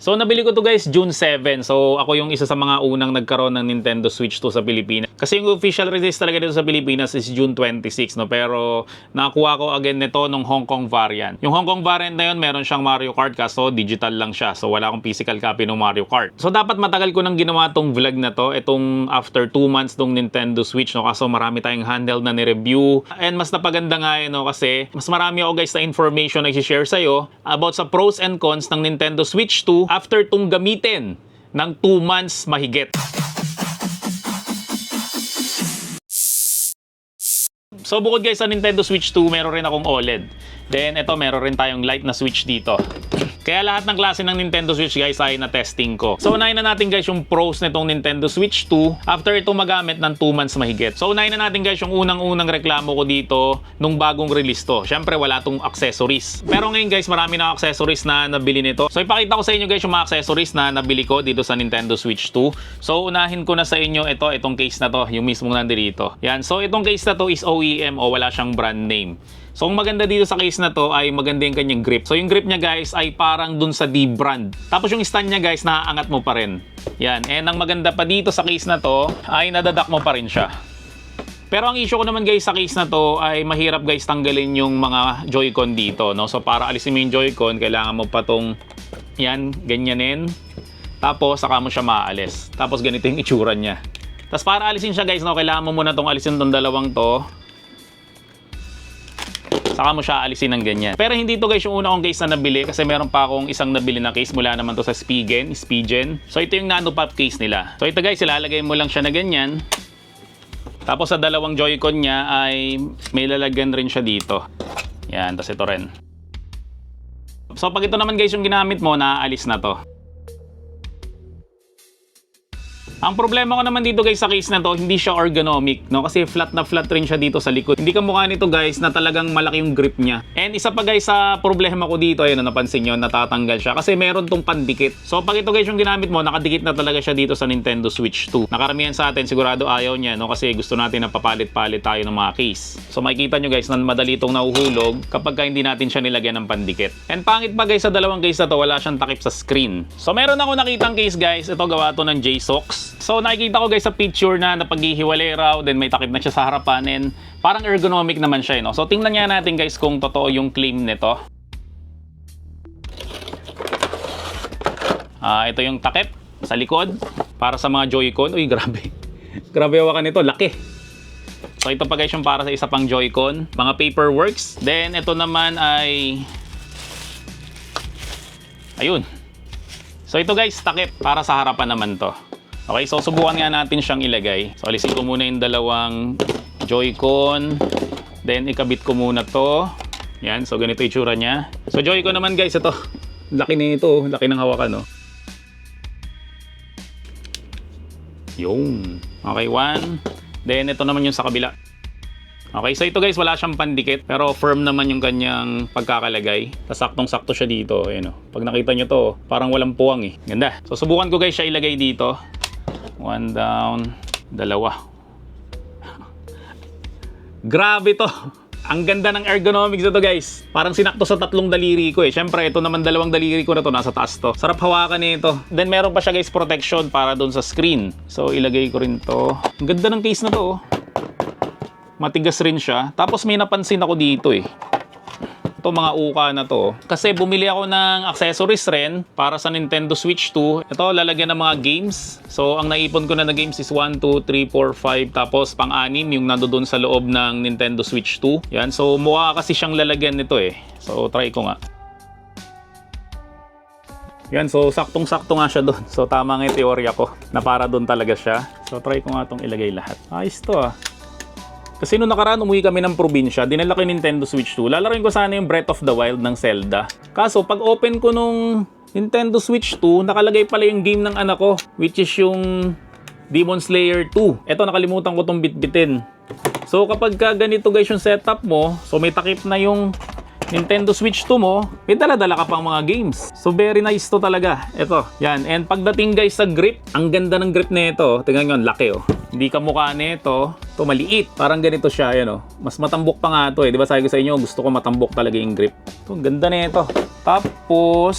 So nabili ko to guys June 7. So ako yung isa sa mga unang nagkaroon ng Nintendo Switch 2 sa Pilipinas. Kasi yung official release talaga dito sa Pilipinas is June 26, no? Pero nakakuha ko again nito nung Hong Kong variant. Yung Hong Kong variant na yun, meron siyang Mario Kart kaso digital lang siya. So wala akong physical copy ng Mario Kart. So dapat matagal ko nang ginawa tong vlog na to. Itong after 2 months tong Nintendo Switch, no? Kaso marami tayong handheld na ni-review. And mas napaganda nga yun, no? Kasi mas marami ako guys na information na i-share sa'yo about sa pros and cons ng Nintendo Switch 2 after tong gamitin ng 2 months mahigit. So bukod guys sa Nintendo Switch 2, meron rin akong OLED. Then ito, meron rin tayong light na switch dito. Kaya lahat ng klase ng Nintendo Switch guys ay na-testing ko. So unahin na natin guys yung pros nitong Nintendo Switch 2 after itong magamit ng 2 months mahigit. So unahin na natin guys yung unang-unang reklamo ko dito nung bagong release to. Syempre wala tong accessories. Pero ngayon guys, marami na accessories na nabili nito. So ipakita ko sa inyo guys yung mga accessories na nabili ko dito sa Nintendo Switch 2. So unahin ko na sa inyo itong case na to, yung mismong nandito. Yan. So itong case na to is OEM o wala siyang brand name. So, ang maganda dito sa case na to ay maganda yung kanyang grip. So, yung grip niya guys ay parang dun sa D-brand. Tapos yung stand niya guys, naaangat mo pa rin. Yan. And ang maganda pa dito sa case na to ay nadadak mo pa rin siya. Pero ang issue ko naman guys sa case na to ay mahirap guys tanggalin yung mga Joy-Con dito, no? So, para alisin mo yung Joy-Con, kailangan mo pa tong yan, ganyanin. Tapos, saka mo siya maalis. Tapos, ganito yung itsura niya. Tapos, para alisin siya guys, no? Kailangan mo muna tong alisin tong dalawang to. Saka mo siya alisin ng ganyan. Pero hindi to guys yung una kong case na nabili kasi meron pa akong isang nabili na case mula naman to sa Spigen. So ito yung nano pop case nila. So ito guys, ilalagay mo lang siya na ganyan. Tapos sa dalawang Joy-Con niya ay may lalagyan rin siya dito. Yan, tapos ito rin. So pag ito naman guys yung ginamit mo, naaalis na to. Ang problema ko naman dito guys sa case na to, hindi siya ergonomic, no? Kasi flat na flat rin siya dito sa likod. Hindi kamukha nito guys na talagang malaki yung grip niya. And isa pa guys sa problema ko dito, ayun, napansin nyo, natatanggal siya. Kasi meron tong pandikit. So pag ito guys yung ginamit mo, nakadikit na talaga siya dito sa Nintendo Switch 2. Nakaramihan sa atin, sigurado ayaw niya, no? Kasi gusto natin na papalit-palit tayo ng mga case. So makikita nyo guys na madali itong nahuhulog kapag hindi natin siya nilagyan ng pandikit. And pangit pa guys sa dalawang case na to, wala siyang takip sa screen. So meron ako nakitang case guys, ito gawa to ng JSOX. So nakikita ko guys sa picture na napaghihiwalay raw, then may takip na siya sa harapan, and parang ergonomic naman siya, no? So tingnan nga natin guys kung totoo yung claim nito. Ito yung takip sa likod para sa mga Joy-Con. Uy, grabe. Grabe hawakan nito, laki. So ito pa guys yung para sa isa pang Joy-Con, mga paperworks. Then ito naman ay ayun. So ito guys, takip para sa harapan naman to. Okay, so subukan nga natin siyang ilagay. So alisin ko muna yung dalawang Joy-Con. Then ikabit ko muna to. Yan, so ganito yung itsura niya. So Joy-Con naman guys, ito. Laki nito, laki ng hawakan, no? Yung. Okay, one. Then ito naman yung sa kabila. Okay, so ito guys, wala siyang pandikit. Pero firm naman yung kanyang pagkakalagay. Tapos saktong-sakto siya dito. Ayan, oh. Pag nakita nyo to, parang walang puwang eh. Ganda. So subukan ko guys siya ilagay dito. One down, dalawa. Grabe to. Ang ganda ng ergonomics nito guys. Parang sinakto sa tatlong daliri ko eh. Syempre ito naman dalawang daliri ko na to, nasa taas to. Sarap hawakan nito. Then meron pa siya guys protection para doon sa screen. So ilagay ko rin to. Ang ganda ng case na to. Matigas rin siya. Tapos may napansin ako dito eh. Ito mga uka na to. Kasi bumili ako ng accessories rin para sa Nintendo Switch 2. Ito lalagyan ng mga games. So ang naipon ko na games is 1, 2, 3, 4, 5. Tapos pang-anim yung nandoon sa loob ng Nintendo Switch 2. Yan. So mukha kasi siyang lalagyan nito eh. So try ko nga. Yan. So saktong-sakto nga siya doon. So tama nga yung teorya ko na para doon talaga siya. So try ko nga itong ilagay lahat. Ayos to ah. Kasi nung nakaraan umuwi kami ng probinsya, dinala ko yung Nintendo Switch 2. Lalaroin ko sana yung Breath of the Wild ng Zelda. Kaso pag open ko nung Nintendo Switch 2, nakalagay pala yung game ng anak ko, which is yung Demon Slayer 2. Eto, nakalimutan ko tong bitbitin. So kapag ka ganito guys yung setup mo, so may takip na yung Nintendo Switch 2 mo, may dala-dala ka pang mga games. So very nice to talaga. Ito, yan. And pagdating guys sa grip, ang ganda ng grip nito. Tingnan nyo, ang laki oh. Hindi kamukha nito. Ito maliit. Parang ganito siya, yan oh. Mas matambok pa nga to eh. Di ba sabi ko sa inyo, gusto ko matambok talaga yung grip. Ito, ang ganda nito. Tapos,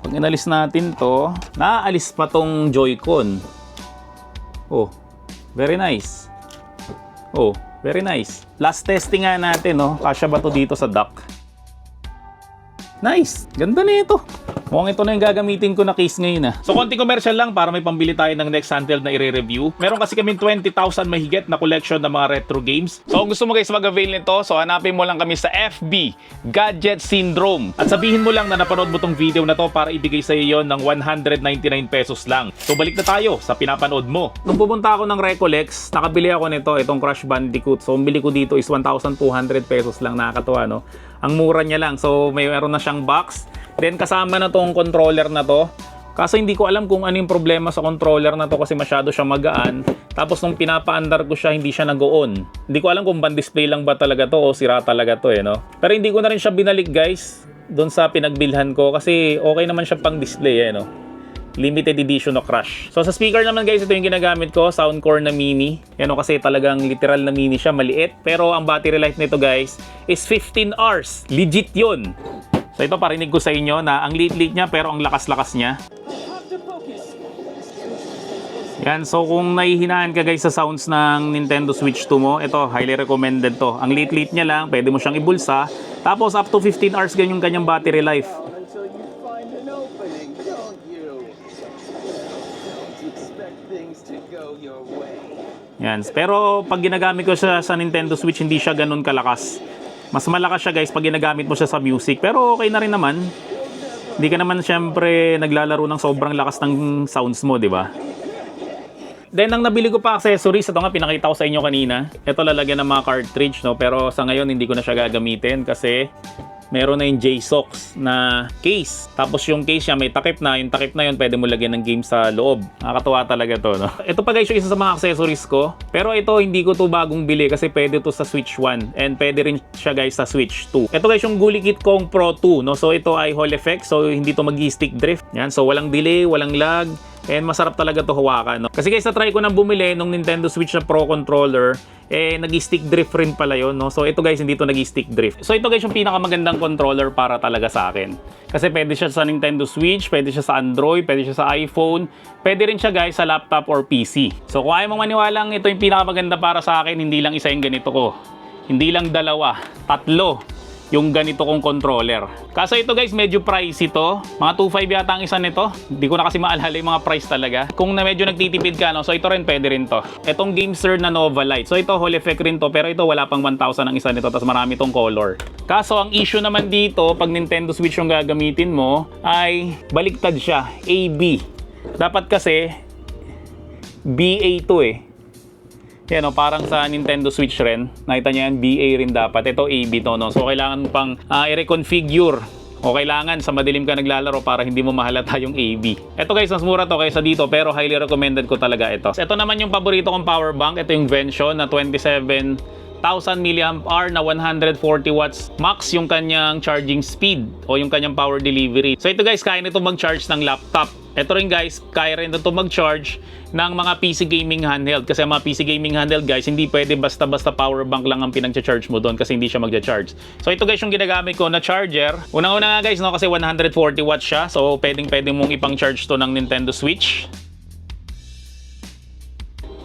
Pag inalis natin to, naaalis pa tong Joy-Con. Oh, very nice. Oh, very nice. Last testing nga natin, no? Kasya ba to dito sa dock? Nice! Ganda na ito. Mukhang ito na yung gagamitin ko na case ngayon. So, konting commercial lang para may pambili tayo ng next handheld na i-review. Meron kasi kaming 20,000 mahigit na collection ng mga retro games. So, kung gusto mo guys mag-avail nito, so hanapin mo lang kami sa FB, Gadget Syndrome. At sabihin mo lang na napanood mo tong video na to para ibigay sa iyo ng 199 pesos lang. So, balik na tayo sa pinapanood mo. Nung pupunta ako ng Recolex, nakabili ako nito, itong Crash Bandicoot. So, ang bili ko dito is 1,200 pesos lang. Nakakatuwa, no? Ang mura niya lang. So, meron na siyang box. Then kasama na tong controller na to. Kaso hindi ko alam kung ano yung problema sa controller na to kasi masyado siya magaan. Tapos nung pinapaandar ko siya, hindi siya nag-on. Hindi ko alam kung ban-display lang ba talaga to o sira talaga to no. Pero hindi ko na rin siya binalik guys doon sa pinagbilhan ko kasi okay naman siya pang display no. Limited edition no Crash. So sa speaker naman guys, ito yung ginagamit ko, Soundcore na mini. Yan kasi talagang literal na mini siya, maliit. Pero ang battery life nito guys is 15 hours. Legit yun. So ito parinig ko sa inyo na ang liit-liit niya pero ang lakas-lakas niya. Yan, so kung nahihinaan ka guys sa sounds ng Nintendo Switch 2 mo, ito highly recommended to. Ang liit-liit niya lang, pwede mo siyang ibulsa. Tapos up to 15 hours ganyan yung kanyang battery life. Yan, pero pag ginagamit ko siya sa Nintendo Switch, hindi siya ganun kalakas. Mas malakas siya guys pag ginagamit mo siya sa music. Pero okay na rin naman. Hindi ka naman syempre naglalaro ng sobrang lakas ng sounds mo, di ba? Then ang nabili ko pa accessories, ito nga pinakita ko sa inyo kanina. Ito lalagyan ng mga cartridge, no? Pero sa ngayon hindi ko na siya gagamitin kasi meron na yung JSOX na case. Tapos yung case niya may takip na. Yung takip na yun pwede mo lagyan ng game sa loob. Nakakatuwa talaga to, no? Ito pa guys yung isa sa mga accessories ko. Pero ito hindi ko to bagong bili kasi pwede to sa Switch 1. And pwede rin siya guys sa Switch 2. Ito guys yung GuliKit Kong Pro 2, no? So ito ay Hall effect. So hindi to mag-stick drift. Yan. So walang delay, walang lag. And masarap talaga to hawakan, no? Kasi guys, na-try ko nang bumili nung Nintendo Switch na Pro Controller, nag-stick drift rin pala yun, no? So ito guys, hindi to nag-stick drift. So ito guys, yung pinakamagandang controller para talaga sa akin. Kasi pwede siya sa Nintendo Switch, pwede siya sa Android, pwede siya sa iPhone, pwede rin siya guys sa laptop or PC. So kung ayaw mong maniwalang ito yung pinakamaganda para sa akin, hindi lang isa yung ganito ko. Hindi lang dalawa, tatlo yung ganito kong controller. Kaso ito guys, medyo pricey to. Mga 2.5 yata ang isa nito. Hindi ko na kasi maalala yung mga price talaga. Kung na medyo nagtitipid ka, no? So ito rin pwede rin to. Itong GameSir na Nova Lite. So ito Hall effect rin to, pero ito wala pang 1,000 ang isa nito. Tapos marami tong color. Kaso ang issue naman dito, pag Nintendo Switch yung gagamitin mo, ay baliktad siya. AB. Dapat kasi BA to Yan parang sa Nintendo Switch rin. Nakita niyo yan, BA rin dapat. Ito AB to, no? So kailangan pang i-reconfigure. O kailangan sa madilim ka naglalaro para hindi mo mahalata yung AB. Ito guys, mas mura to kaysa dito pero highly recommended ko talaga ito. Ito naman yung paborito kong power bank. Ito yung Vention na 27,000 mAh na 140 watts max yung kanyang charging speed o yung kanyang power delivery. So ito guys, kaya nito mag-charge ng laptop. Ito rin guys, kaya rin ito mag-charge ng mga PC gaming handheld. Kasi ang mga PC gaming handheld guys, hindi pwede basta-basta power bank lang ang pinag-charge mo doon kasi hindi siya mag-charge. So ito guys yung ginagamit ko na charger. Unang-una nga guys, no, kasi 140 watts siya. So pwedeng-pwede mong ipang-charge to ng Nintendo Switch.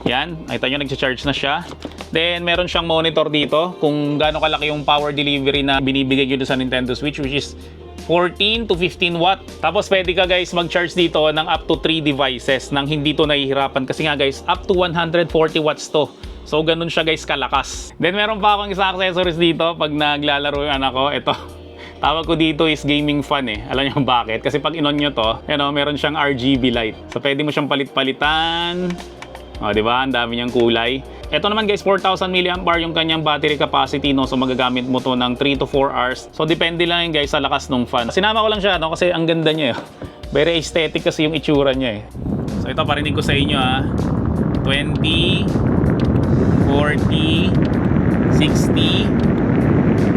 Yan, nakita nyo nag-charge na siya. Then meron siyang monitor dito kung gaano kalaki yung power delivery na binibigay nyo sa Nintendo Switch, which is 14 to 15 watt. Tapos pwede ka guys mag-charge dito ng up to 3 devices nang hindi to nahihirapan kasi nga guys up to 140 watts to. So ganun siya guys kalakas. Then meron pa akong isang accessories dito pag naglalaro yung anak ko. Ito. Tawag ko dito is gaming fan Alam niyo bakit? Kasi pag in-on nyo to, meron siyang RGB light. So pwede mo siyang palit-palitan. O, diba? Ang dami niyang kulay. Ito naman guys, 4,000 mAh yung kanyang battery capacity, no? So magagamit mo to ng 3 to 4 hours. So depende lang yun guys sa lakas ng fan. Sinama ko lang siya, no? Kasi ang ganda niya Very aesthetic kasi yung itsura niya So ito, parinig ko sa inyo 20, 40, 60,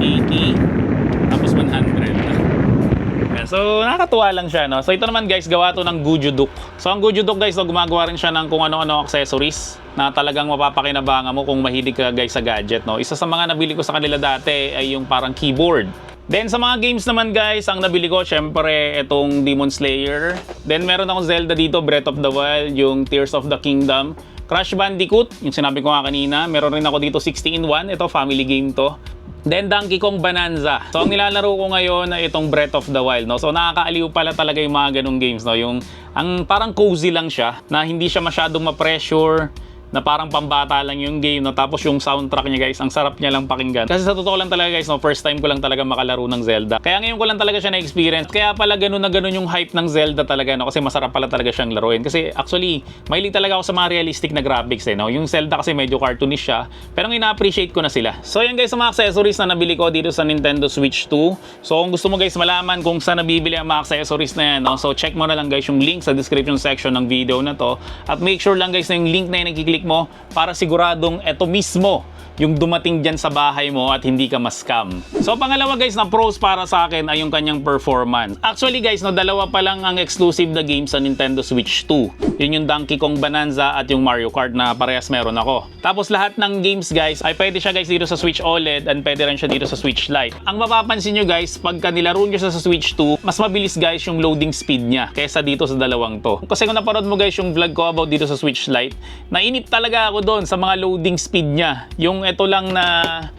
80, tapos 100. So nakakatuwa lang siya, no? So ito naman guys, gawa to ng Gujuduk. So ang Gujuduk guys, gumagawa rin siya ng kung ano-ano accessories na talagang mapapakinabangan mo kung mahilig ka guys sa gadget, no? Isa sa mga nabili ko sa kanila dati ay yung parang keyboard. Then sa mga games naman guys, ang nabili ko syempre itong Demon Slayer. Then meron akong Zelda dito, Breath of the Wild, yung Tears of the Kingdom. Crash Bandicoot, yung sinabi ko nga kanina. Meron rin ako dito 60-in-1, ito family game to. Then Donkey Kong Bonanza. So ang nilalaro ko ngayon ay itong Breath of the Wild, no. So nakakaaliw pala talaga yung mga ganung games, no. Yung ang parang cozy lang siya, na hindi siya masyadong ma-pressure, na parang pambata lang yung game, no? Tapos yung soundtrack niya guys, ang sarap niya lang pakinggan. Kasi sa totoo lang talaga guys, no, first time ko lang talaga makalaro ng Zelda. Kaya ngayon ko lang talaga siya na-experience. Kaya pala ganun na ganun yung hype ng Zelda talaga, no? Kasi masarap pala talaga siyang laruin. Kasi actually, mahilig talaga ako sa mga realistic na graphics, no? Yung Zelda kasi medyo cartoonish siya, pero ina-appreciate ko na sila. So yan guys, sa mga accessories na nabili ko dito sa Nintendo Switch 2. So kung gusto mo guys malaman kung saan nabibili ang mga accessories na yan, no? So check mo na lang guys yung link sa description section ng video na to. At make sure lang guys na yung link na yun nakiklik mo para siguradong eto mismo yung dumating dyan sa bahay mo at hindi ka ma-scam. So pangalawa guys na pros para sa akin ay yung kanyang performance. Actually guys, no, dalawa pa lang ang exclusive na games sa Nintendo Switch 2. Yun yung Donkey Kong Bonanza at yung Mario Kart na parehas meron ako. Tapos lahat ng games guys ay pwede siya guys dito sa Switch OLED and pwede rin siya dito sa Switch Lite. Ang mapapansin nyo guys, pagka nilaro nyo siya sa Switch 2, mas mabilis guys yung loading speed niya kaysa dito sa dalawang to. Kasi kung napanood mo guys yung vlog ko about dito sa Switch Lite, nainip talaga ako doon sa mga loading speed niya. Yung ito lang na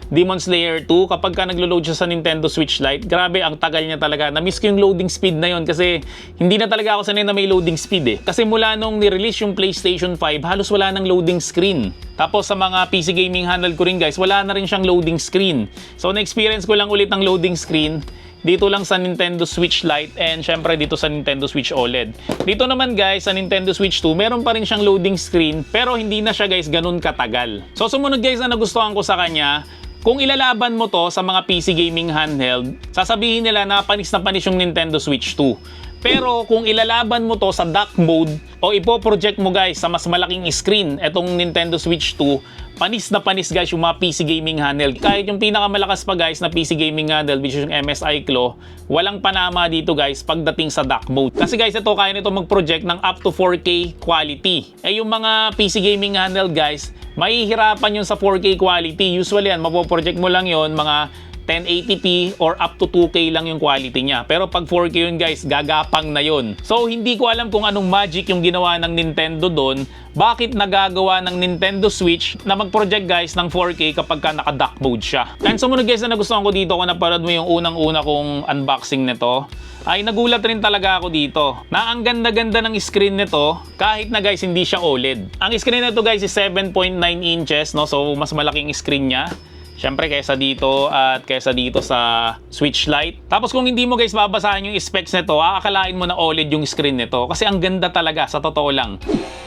Demon Slayer 2, kapag ka naglo-load siya sa Nintendo Switch Lite, grabe ang tagal niya talaga. Na-miss ko yung loading speed na yon kasi hindi na talaga ako sanay na may loading speed eh. Kasi mula nung ni-release yung PlayStation 5, halos wala nang loading screen. Tapos sa mga PC gaming handle ko rin guys, wala na rin siyang loading screen. So na-experience ko lang ulit ang loading screen dito lang sa Nintendo Switch Lite and syempre dito sa Nintendo Switch OLED. Dito naman guys sa Nintendo Switch 2, meron pa rin siyang loading screen pero hindi na siya guys ganun katagal. So sumunod guys na nagustuhan ko sa kanya, kung ilalaban mo to sa mga PC gaming handheld, sasabihin nila na panis yung Nintendo Switch 2. Pero kung ilalaban mo to sa dock mode o ipo-project mo guys sa mas malaking screen etong Nintendo Switch 2, panis na panis guys yung mga PC gaming handheld. Kahit yung pinakamalakas pa guys na PC gaming handheld which is yung MSI Claw, walang panama dito guys pagdating sa dock mode. Kasi guys ito kaya nito mag-project ng up to 4K quality. Eh yung mga PC gaming handheld guys, mahihirapan yun sa 4K quality. Usually yan, mapoproject mo lang yon mga 1080p or up to 2K lang yung quality niya. Pero pag 4K yun guys, gagapang na yun. So hindi ko alam kung anong magic yung ginawa ng Nintendo doon. Bakit nagagawa ng Nintendo Switch na mag-project guys ng 4K kapag ka naka-dock mode siya. And sumunod guys na nagustuhan ko dito, kung napanood mo yung unang-una kong unboxing nito, ay nagulat rin talaga ako dito na ang ganda-ganda ng screen nito kahit na guys hindi siya OLED. Ang screen nito guys is 7.9 inches, no? So mas malaking screen niya. Siyempre kaysa dito at kaysa dito sa Switch Lite. Tapos kung hindi mo guys babasahin yung specs nito, akalain mo na OLED yung screen nito kasi ang ganda talaga sa totoo lang.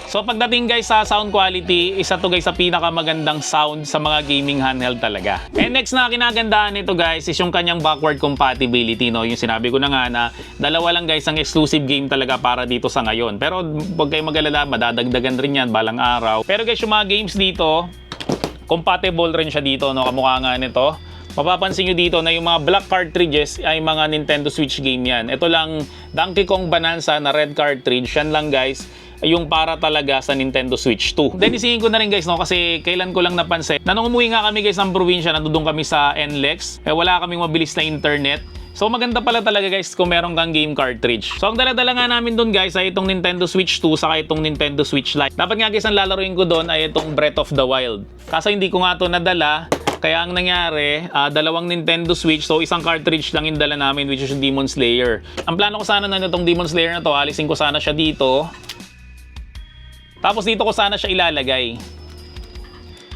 So pagdating guys sa sound quality, isa to guys sa pinakamagandang sound sa mga gaming handheld talaga. And next na kinagandaan nito guys is yung kanyang backward compatibility, no? Yung sinabi ko na nga na dalawa lang guys ang exclusive game talaga para dito sa ngayon. Pero huwag kayong mag-alala, madadagdagan rin yan balang araw. Pero guys yung mga games dito, compatible rin siya dito, no? Kamukha nga nito. Mapapansin nyo dito na yung mga black cartridges ay mga Nintendo Switch game yan. Ito lang, Donkey Kong Bonanza na red cartridge. Yan lang guys, yung para talaga sa Nintendo Switch 2. Then isingin ko na rin guys, no? Kasi kailan ko lang napansin na nung umuwi nga kami guys ng probinsya, nandun kami sa NLEX. Wala kaming mabilis na internet. So maganda pala talaga guys kung meron kang game cartridge. So ang dala-dala nga namin doon guys ay itong Nintendo Switch 2 saka itong Nintendo Switch Lite. Dapat nga guys ang lalaruin ko doon ay itong Breath of the Wild. Kaso hindi ko nga ito nadala. Kaya ang nangyari, dalawang Nintendo Switch, so isang cartridge lang yung dala namin which is yung Demon Slayer. Ang plano ko sana na itong Demon Slayer na to, alisin ko sana siya dito. Tapos dito ko sana siya ilalagay.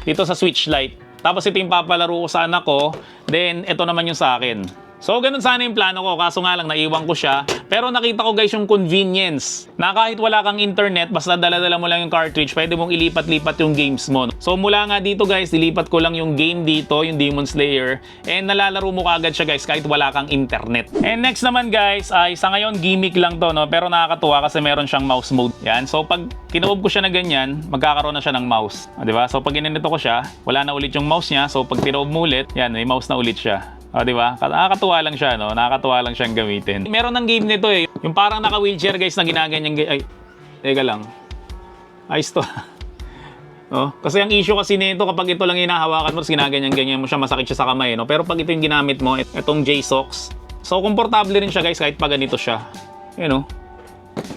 Dito sa Switch Lite. Tapos ito yung papalaro ko sa anak ko. Then ito naman yung sa akin. So ganun sana yung plano ko, kaso nga lang naiwan ko siya. Pero nakita ko guys yung convenience na kahit wala kang internet, basta dala-dala mo lang yung cartridge, pwede mong ilipat-lipat yung games mo. So mula nga dito guys, dilipat ko lang yung game dito, yung Demon Slayer, and nalalaro mo kaagad siya guys kahit wala kang internet. And next naman guys, ay sa ngayon gimmick lang to, no? Pero nakakatuwa kasi meron siyang mouse mode. Yan, so pag kinoob ko siya na ganyan, magkakaroon na siya ng mouse. Diba? So pag ginanito ko siya, wala na ulit yung mouse niya. So pag kinoob mo ulit, yan, may mouse na ulit siya. O, di ba? Nakakatuwa lang siya, no? Nakakatuwa lang siyang gamitin. Meron ng game nito eh. Yung parang naka-wheelchair guys na ginaganyan. Ay, teka lang. Ayos to. Oh, kasi ang issue kasi nito kapag ito lang hinahawakan mo, ginaganyan-ganyan mo siya, masakit siya sa kamay, no? Pero pag ito yung ginamit mo, itong J-Sox, so komportable rin siya guys kahit pa ganito siya. You know?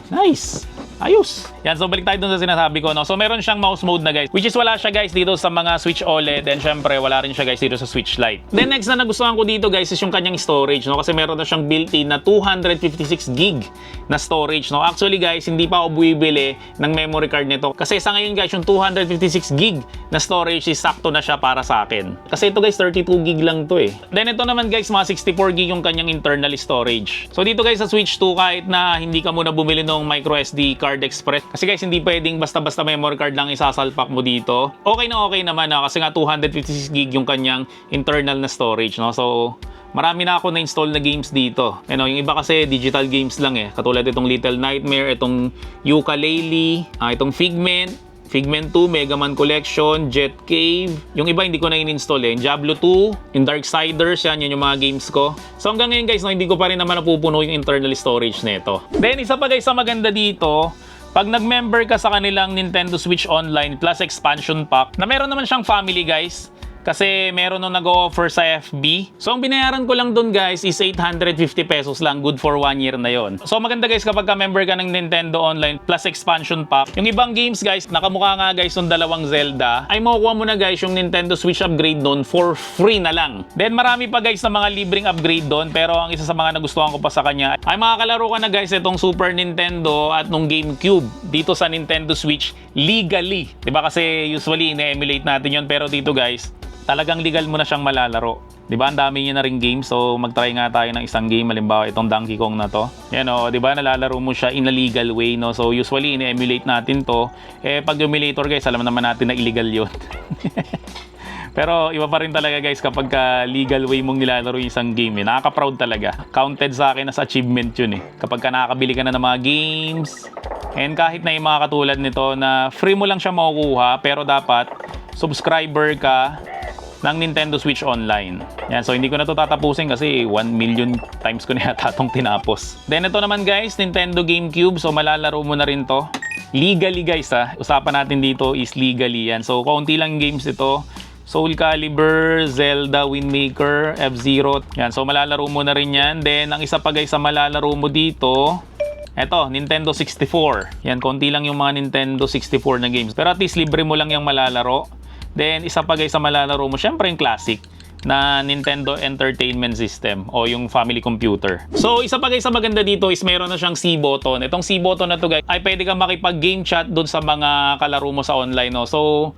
Nice! Ayos! Yan, so balik tayo dun sa sinasabi ko, no? So meron siyang mouse mode na guys, which is wala siya guys dito sa mga Switch OLED, and syempre wala rin siya guys dito sa Switch Lite. Then next na nagustuhan ko dito guys is yung kanyang storage, no? Kasi meron na siyang built-in na 256 gig na storage, no? Actually guys, hindi pa ako bumibili ng memory card nito. Kasi sa ngayon guys, yung 256 gig na storage is sakto na siya para sa akin. Kasi ito guys, 32 gig lang to eh. Then ito naman guys, mga 64 gig yung kanyang internal storage. So dito guys sa Switch 2, kahit na hindi ka muna bumili ng micro SD card express, kasi guys hindi pwedeng basta-basta memory card lang isasalpak mo dito. Okay naman na kasi nga 256 gig yung kanyang internal na storage, no? So marami na ako na-install na games dito. Yung iba kasi digital games lang eh. Katulad itong Little Nightmare, itong Yooka-Laylee, itong Figment 2, Mega Man Collection, Jet Cave. Yung iba hindi ko na in-install eh. Diablo 2, yung Darksiders, yan yung mga games ko. So hanggang ngayon guys, no, hindi ko pa rin naman napupuno yung internal storage nito. Then isa pa guys sa maganda dito, pag nag-member ka sa kanilang Nintendo Switch Online Plus Expansion Pack, na meron naman siyang family guys, kasi meron nung nag-o-offer sa FB. So ang binayaran ko lang dun guys is 850 pesos lang, good for 1 year na yon. So maganda guys kapag ka-member ka ng Nintendo Online Plus Expansion Pack. Yung ibang games guys, nakamukha nga guys yung dalawang Zelda, ay makukuha mo na guys yung Nintendo Switch upgrade doon for free na lang. Then marami pa guys na mga libreng upgrade doon, pero ang isa sa mga nagustuhan ko pa sa kanya ay makakalaro ka na guys itong Super Nintendo at nung GameCube dito sa Nintendo Switch legally. Diba kasi usually ine-emulate natin yon, pero dito guys talagang legal mo na siyang malalaro. Diba? Ang dami niya na ring game. So, mag-try nga tayo ng isang game. Halimbawa, itong Donkey Kong na to. Yan o, diba? Nalalaro mo siya in a legal way, no? So, usually, ine-emulate natin to. Pag emulator, guys, alam naman natin na illegal yun. Pero, iba pa rin talaga, guys, kapag legal way mong nilalaro yung isang game. Nakaka-proud talaga. Counted sa akin as achievement yun eh. Kapag nakakabili ka na ng mga games. And kahit na yung mga katulad nito na free mo lang siya makukuha, pero dapat subscriber ka ng Nintendo Switch Online. Yan, so hindi ko na to tatapusin kasi 1 million times ko na yata itong tinapos. Then ito naman guys, Nintendo GameCube. So malalaro mo na rin to. Legally guys ha. Usapan natin dito is legally yan. So kaunti lang games ito. Soul Calibur, Zelda, Wind Waker, F-Zero. Yan, so malalaro mo na rin yan. Then ang isa pa guys sa malalaro mo dito, eto, Nintendo 64. Yan, konti lang yung mga Nintendo 64 na games. Pero at least libre mo lang yung malalaro. Then, isa pa guys sa malalaro mo, syempre yung classic na Nintendo Entertainment System o yung family computer. So, isa pa guys sa maganda dito is meron na siyang C button. Itong C button na to guys, ay pwede kang makipag-game chat doon sa mga kalaro mo sa online, no? So,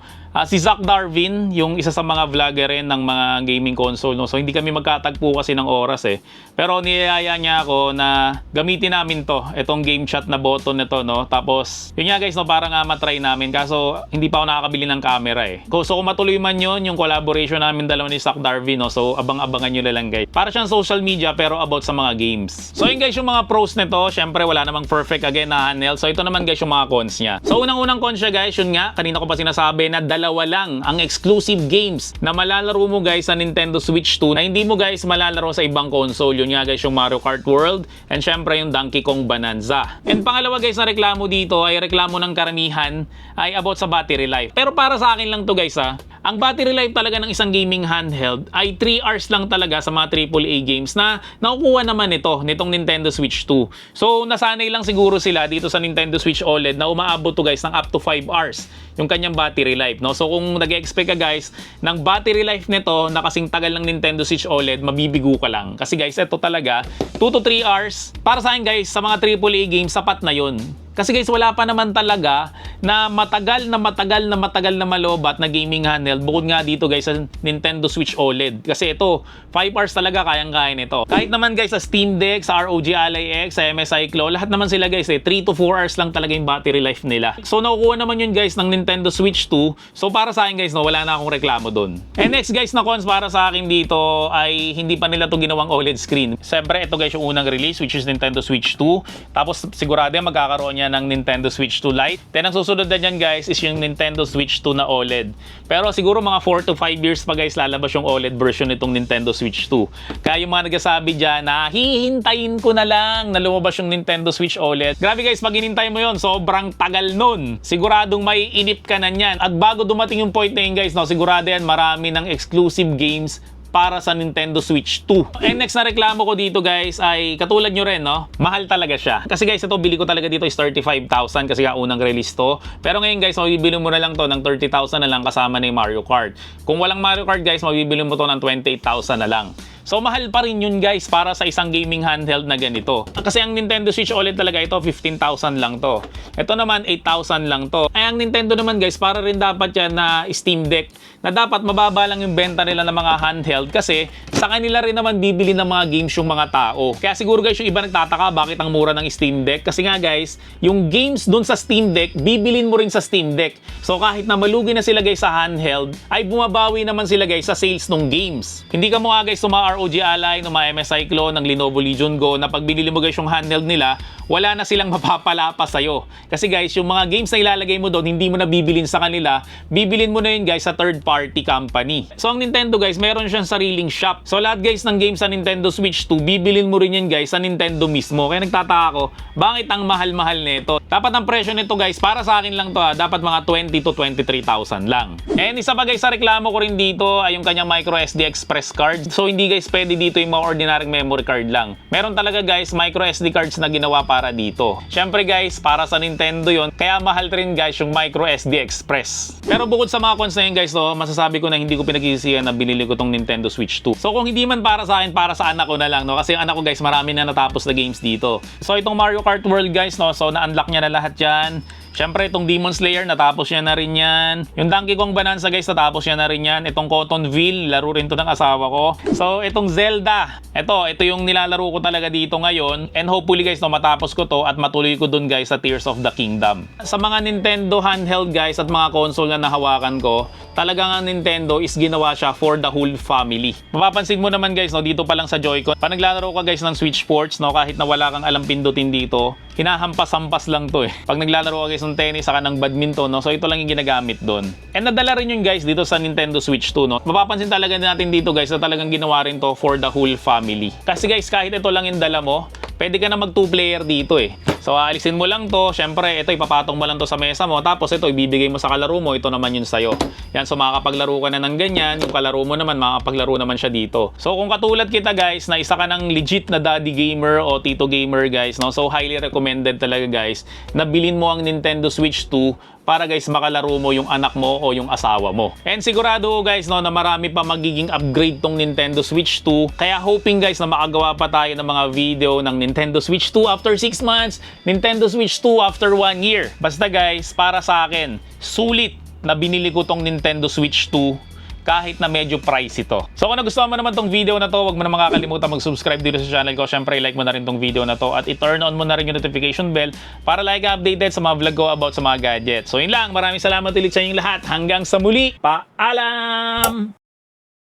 si Zach Darwin, yung isa sa mga vlogger rin ng mga gaming console, no? So hindi kami magkatagpo kasi ng oras eh. Pero niyaya niya ako na gamitin namin to, itong game chat na button nito, no? Tapos, yun nga guys, no, para nga matry namin. Kaso, hindi pa ako nakakabili ng camera eh. So kung matuloy man yun, yung collaboration namin dalawa ni Zach Darwin, no? So abang-abangan nyo na lang guys. Para siyang social media pero about sa mga games. So yun guys, yung mga pros nito, syempre wala namang perfect again na handheld. So ito naman guys yung mga cons niya. So unang-unang cons siya guys, yun nga, kanina ko pa sinasabi na dalawa lang ang exclusive games na malalaro mo guys sa Nintendo Switch 2 na hindi mo guys malalaro sa ibang console. Yun nga guys yung Mario Kart World and syempre yung Donkey Kong Bonanza. And pangalawa guys na reklamo dito ay reklamo ng karamihan ay about sa battery life. Pero para sa akin lang to guys ha, ang battery life talaga ng isang gaming handheld ay 3 hours lang talaga sa mga AAA games na nakukuha naman nitong Nintendo Switch 2. So nasanay lang siguro sila dito sa Nintendo Switch OLED na umaabot to guys ng up to 5 hours yung kanyang battery life, no? So kung nag-expect ka guys ng battery life nito na kasing tagal ng Nintendo Switch OLED, mabibigo ka lang. Kasi guys, ito talaga 2 to 3 hours. Para sa akin guys, sa mga AAA games, sapat na yun. Kasi guys, wala pa naman talaga na matagal na malobat na gaming handheld bukod nga dito guys sa Nintendo Switch OLED. Kasi ito, 5 hours talaga kayang-kaya nito. Kahit naman guys sa Steam Deck, sa ROG Ally X, sa MSI Claw, lahat naman sila guys 3 to 4 hours lang talaga yung battery life nila. So nakukuha naman yun guys ng Nintendo Switch 2. So para sa akin guys, no, wala na akong reklamo doon. And next guys na cons para sa akin dito ay hindi pa nila to ginawang OLED screen. Siyempre ito guys yung unang release which is Nintendo Switch 2. Tapos sigurado yan magkakaroon yan na ng Nintendo Switch 2 Lite. Then ang susunod na dyan guys is yung Nintendo Switch 2 na OLED. Pero siguro mga 4 to 5 years pa guys lalabas yung OLED version nitong Nintendo Switch 2. Kaya yung mga nagsasabi dyan na hihintayin ko na lang na lumabas yung Nintendo Switch OLED. Grabe guys, pag hinintay mo yun, sobrang tagal nun. Siguradong may inip ka na yan. At bago dumating yung point na yun guys, no, sigurado yan marami ng exclusive games para sa Nintendo Switch 2. And next na reklamo ko dito guys ay katulad nyo rin, no? Mahal talaga siya. Kasi guys, ito bili ko talaga dito is 35,000 kasi nga unang release to. Pero ngayon guys, mabibili mo na lang to ng 30,000 na lang kasama na yung Mario Kart. Kung walang Mario Kart guys, mabibili mo to ng 28,000 na lang. So mahal pa rin yun guys para sa isang gaming handheld na ganito. Kasi ang Nintendo Switch OLED talaga ito 15,000 lang to. Ito naman 8,000 lang to. Ay ang Nintendo naman guys para rin dapat yan na Steam Deck na dapat mababa lang yung benta nila ng mga handheld kasi sa kanila rin naman bibili ng mga games yung mga tao. Kaya siguro guys yung iba nagtataka bakit ang mura ng Steam Deck kasi nga guys yung games dun sa Steam Deck bibilin mo rin sa Steam Deck. So kahit na malugi na sila guys sa handheld ay bumabawi naman sila guys sa sales ng games. Hindi ka mo nga guys ROG Ally, ng mga MS Cyclone, ng Lenovo Legion Go na pag binili mo guys yung handheld nila, wala na silang mapapala pa sa'yo. Kasi guys, yung mga games na ilalagay mo doon, hindi mo na bibilin sa kanila, bibilin mo na yun guys sa third party company. So ang Nintendo guys, meron siyang sariling shop. So lahat guys ng games sa Nintendo Switch 2, bibilin mo rin yan guys sa Nintendo mismo. Kaya nagtataka ako, bakit ang mahal-mahal nito? Dapat ang presyo nito guys, para sa akin lang to dapat mga 20 to 23,000 lang. And isa pa guys sa reklamo ko rin dito ay yung kanyang micro SD express card. So hindi guys pwede dito yung mga ordinary memory card lang. Meron talaga guys micro SD cards na ginawa para dito. Syempre guys, para sa Nintendo yon, kaya mahal rin guys yung micro SD express. Pero bukod sa mga cons na yun guys, no, masasabi ko na hindi ko pinagsisihan na binili ko tong Nintendo Switch 2. So kung hindi man para sa akin, para sa anak ko na lang, no, kasi yung anak ko guys, marami na natapos na games dito. So itong Mario Kart World guys, no, so na-unlock niya na lahat yan. Siyempre, itong Demon Slayer, natapos niya na rin yan. Yung Donkey Kong Bonanza, guys, natapos niya na rin yan. Itong Cottonville, laro rin to ng asawa ko. So, itong Zelda. Ito yung nilalaro ko talaga dito ngayon. And hopefully, guys, no, matapos ko to at matuloy ko dun, guys, sa Tears of the Kingdom. Sa mga Nintendo handheld, guys, at mga console na nahawakan ko, talagang ang Nintendo is ginawa siya for the whole family. Mapapansin mo naman, guys, no, dito pa lang sa Joy-Con. Pag naglalaro ka, guys, ng Switch ports, no, kahit na wala kang alam pindutin dito, hinahampas-hampas lang to eh. Pag naglalaro ka guys ng tennis saka ng badminton, no? So ito lang yung ginagamit doon. And nadala rin yun guys dito sa Nintendo Switch 2, no? Mapapansin talaga natin dito guys na talagang ginawa rin to for the whole family. Kasi guys, kahit ito lang yung dala mo, pwede ka na mag 2-player dito eh. So aalisin mo lang to, syempre ito ipapatong mo lang to sa mesa mo, tapos ito ibibigay mo sa kalaro mo, ito naman yun sa'yo. Yan, so makakapaglaro ka na ng ganyan, yung kalaro mo naman, makakapaglaro naman siya dito. So kung katulad kita guys, na isa ka ng legit na daddy gamer o tito gamer guys, no? So highly recommended talaga guys, na bilhin mo ang Nintendo Switch 2 para guys makalaro mo yung anak mo o yung asawa mo. And sigurado guys, no, na marami pa magiging upgrade tong Nintendo Switch 2. Kaya hoping guys na makagawa pa tayo ng mga video ng Nintendo Switch 2 after 6 months, Nintendo Switch 2 after 1 year. Basta guys, para sa akin, sulit na binili ko tong Nintendo Switch 2 kahit na medyo pricey ito. So kung nagustuhan mo naman tong video na to, huwag mo na makakalimutan mag-subscribe dito sa channel ko. Syempre, like mo na rin tong video na to at i-turn on mo na rin yung notification bell para like updated sa mga vlog ko about sa mga gadgets. So yun lang, maraming salamat ulit sa inyong lahat. Hanggang sa muli, paalam!